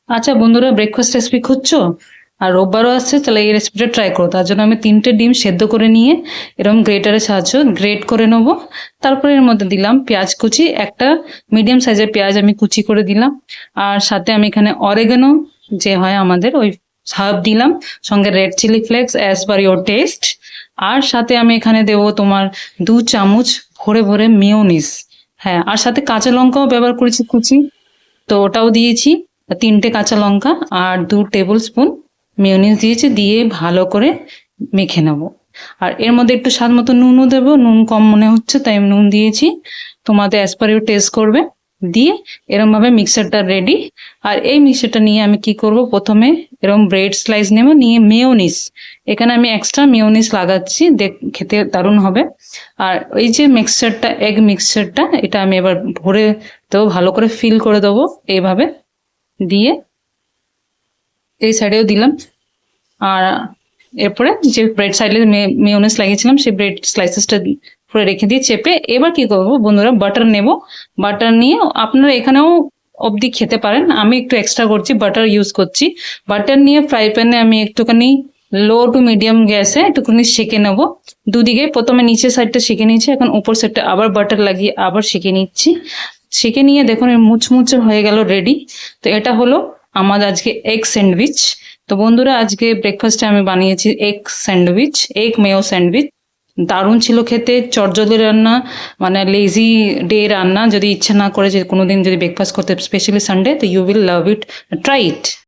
আচ্ছা বন্ধুরা, breakfast recipe খুঁজছো আর রোববারও আসছে, তাহলে এই রেসিপিটা ট্রাই করো। তার জন্য আমি 3টে ডিম সেদ্ধ করে নিয়ে এরকম গ্রেটারের সাহায্য গ্রেট করে নেবো। তারপরে এর মধ্যে দিলাম পেঁয়াজ কুচি, একটা মিডিয়াম সাইজের পেঁয়াজ আমি কুচি করে দিলাম। আর সাথে আমি এখানে অরেগানো যে হয় আমাদের, ওই হার্ব দিলাম। সঙ্গে red chilli flakes as per your taste. আর সাথে আমি এখানে দেবো তোমার 2 চামচ ভরে ভরে মিওনিস। হ্যাঁ, আর সাথে কাঁচা লঙ্কাও ব্যবহার করেছি কুচি, তো ওটাও দিয়েছি। 3টে কাঁচা লঙ্কা আর 2 টেবিল স্পুন মেয়োনিজ দিয়েছি, দিয়ে ভালো করে মেখে নেব। আর এর মধ্যে একটু স্বাদ মতো নুনও দেবো, নুন কম মনে হচ্ছে তাই আমি নুন দিয়েছি। তোমাদের অ্যাজ পার ইউ টেস্ট করবে। দিয়ে এরম ভাবে মিক্সারটা রেডি। আর এই মিক্সারটা নিয়ে আমি কি করব, প্রথমে এরকম ব্রেড স্লাইস নেব, নিয়ে মেয়োনিজ, এখানে আমি এক্সট্রা মেয়োনিজ লাগাচ্ছি, খেতে দারুণ হবে। আর এই যে মিক্সচারটা, এগ মিক্সচারটা, এটা আমি এবার ভরে দেবো, ভালো করে ফিল করে দেবো এইভাবে। দিয়ে এই সাইডেও দিলাম। আর এরপরে যে ব্রেড সাইডে মেয়োনেজ লাগিয়েছিলাম সেই ব্রেড স্লাইসেসটা পুরো রেখে দিয়ে চেপে, এবার কি করবো বন্ধুরা, বাটার নেব। বাটার নিয়ে আপনারা এখানেও অবধি খেতে পারেন, আমি একটু এক্সট্রা করছি, বাটার ইউজ করছি। বাটার নিয়ে ফ্রাই প্যানে আমি একটুখানি লো টু মিডিয়াম গ্যাসে একটুখানি সেঁকে নেবো। দুদিকে প্রথমে নিচের সাইডটা সেঁকে নিয়েছি, এখন উপর সাইডটা আবার বাটার লাগিয়ে আবার সেঁকে নিচ্ছি। সেঁকে নিয়ে দেখুন মুচমুচে হয়ে গেল, রেডি। তো এটা হলো আমার আজকে এগ স্যান্ডউইচ। তো বন্ধুরা, আজকে ব্রেকফাস্টে আমি বানিয়েছি egg sandwich, egg Mayo sandwich. দারুণ ছিল খেতে, চটজলদি রান্না, মানে লেজি ডে রান্না। যদি ইচ্ছে না করে যে কোনোদিন যদি ব্রেকফাস্ট করতে, স্পেশালি সানডে, তো you will love it, try it.